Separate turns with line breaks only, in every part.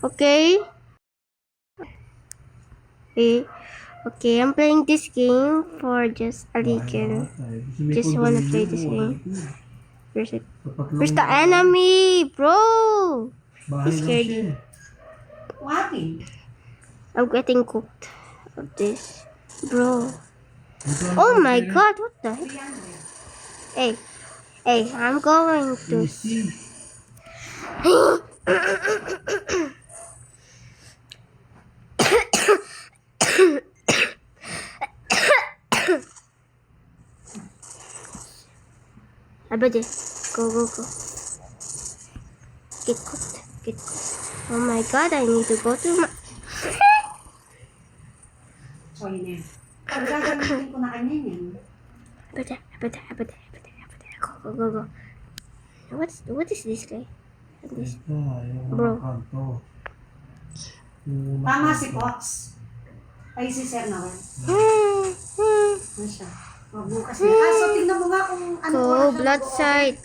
Okay? Okay, I'm playing this game for just a little. Just wanna play this game. Where's it? Where's the enemy, bro? He's scared.
What?
I'm getting cooked of this, bro. Oh my god, what the heck? Hey, I'm going to. Abade, go. Get cooked. Oh my god, I need to go to my...
So, yun yan. Pag gagamitin ko na kanya yan.
Abade. Go. What is this guy? This, bro.
Tama si Fox. Ay, si Sir Noel. Ano siya? Magbukas niya. Kaso, tingnan mo nga kung ano
Go,
oras siya
blood
mag-o-open.
sight.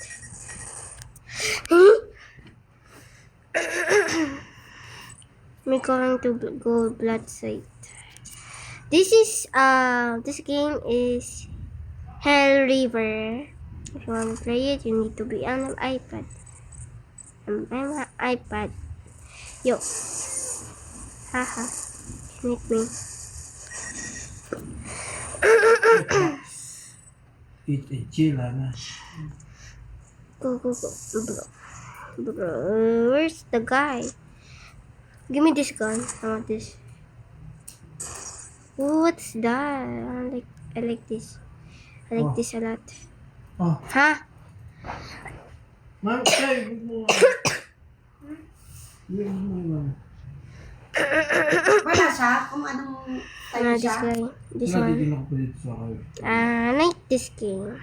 We're going to go blood sight. This game is Hell River. If you want to play it, you need to be on an iPad. I'm an iPad. Yo. Haha. Sneak me.
Chila na.
Go. Bro, where's the guy? Give me this gun. I want this. What's that? I like this. I like this a lot.
Oh,
Ha?
ma'am, say, huwag mo. Huwag mo.
Wala siya kung anong tayo
This
siya.
guy. This
Lagi
one.
din ako pa dito sa akin.
I like this game.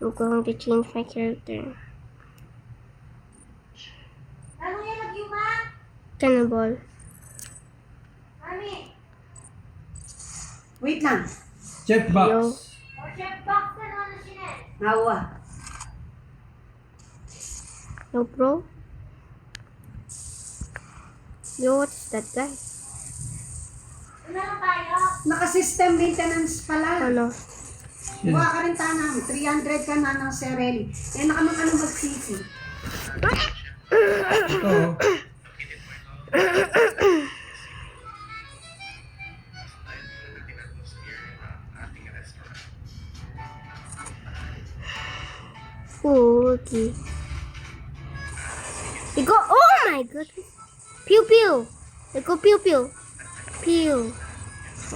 I'm going to change my character.
Ano yan nag-yuma?
Cannonball.
Mami! Wait lang.
Checkbox.
Yo.
Nawa.
Yo, bro. Yo, what's that guy?
Naka-system maintenance pala.
Ano?
Buha ka rin tanang. 300 ka na ng Sereli. Eh, nakamang ka ng magsisi.
Ito.
Okay. You go. Oh my god. Pew pew. You go pew pew. Pew.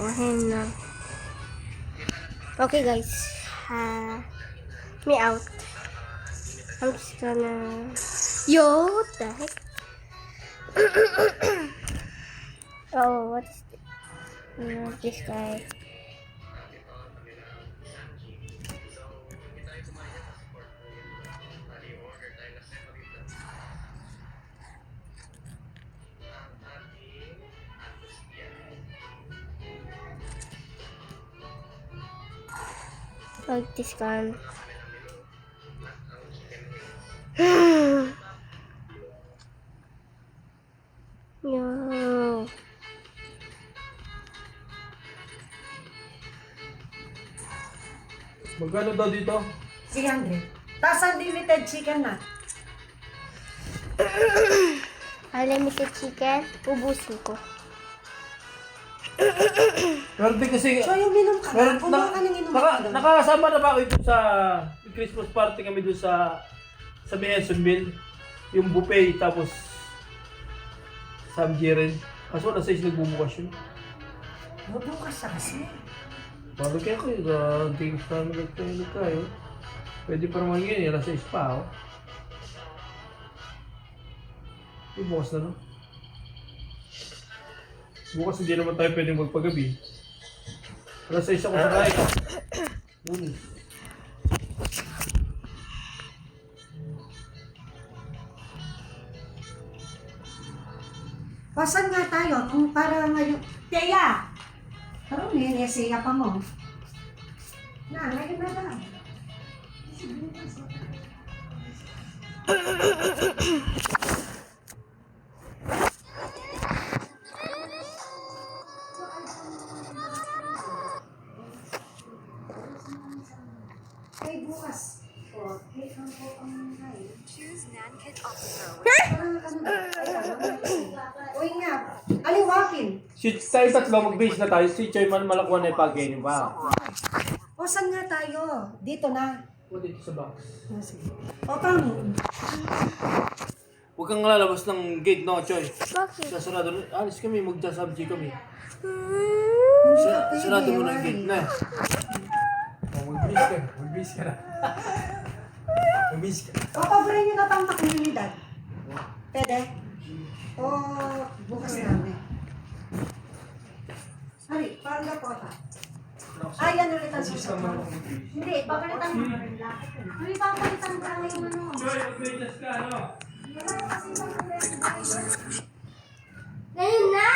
Oh him na. Okay guys. Me out. I'm just gonna. Yo, what the heck? Oh, what is this guy? Like this gun. Yo.
Magkano daw dito?
300. Tapos unlimited chicken na.
Unlimited chicken. Ubusin ko.
Pero di kasi...
So, yung minom ka na. Kumuha ka ng inom ka.
Nakakasama na ba ako ito sa Christmas party kami doon sa Bensonville? Yung buffet tapos Sam Jiren. Kaso wala 6 nagbubukas yun.
Bubukas siya kasi.
Bakit kaya ko yun? Games namin nagtayo tayo. Pwede pa naman yun. Alas 6 pa ako. Bukas na no? Bukas hindi naman tayo pwedeng magpagabi. Alas 6 ako sa kaya. Lunes.
Pasan nga tayo kung para ngayon. Teya! Parang nineseya pa mo. Na, ngayon na lang. Uy nga. Aliwakin.
Si tayo tatlo mag-base na tayo. Si Choy man malakuan na ipag-game ba?
O, saan nga tayo? Dito na.
O dito sa box.
O, sige. O, kamo.
Huwag kang lalabas ng gate, no, Choy?
Bakit?
Sasarado. Alis kami, magsa-subject kami.
Hmm.
Sarado mo na yung gate na. Mag-base ka na. Mag-base ka.
Papaborin nyo na pang komunidad. Pwede? O, bukas namin. Hari, parang na po ata. Yan ulit ang susunod. Hindi, papalitan mo. Hindi, papalitan ko lang yung ano.
Choy, mag-base ka, no?
Ngayon na?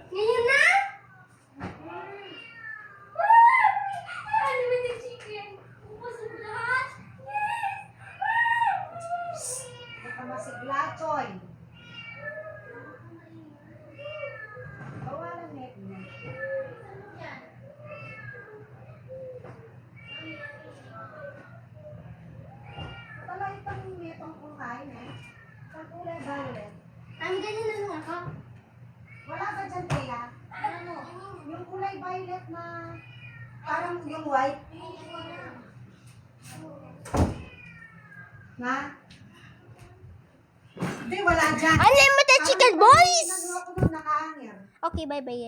Ngayon na? Unlimited chicken. Ubus mo lahat.
Baka masigla, Choy. Bawalan net mo. Pala itong netong kumain eh. Sa kulay violet.
Ang ganyan na lang ako.
Wala ba dyan, Thea? Ano? Yung kulay violet na parang yung white. Na? Hindi, wala dyan.
Unlimited chicken, boys!
Nagawa ko nung nakahangir.
Okay, bye-bye, guys.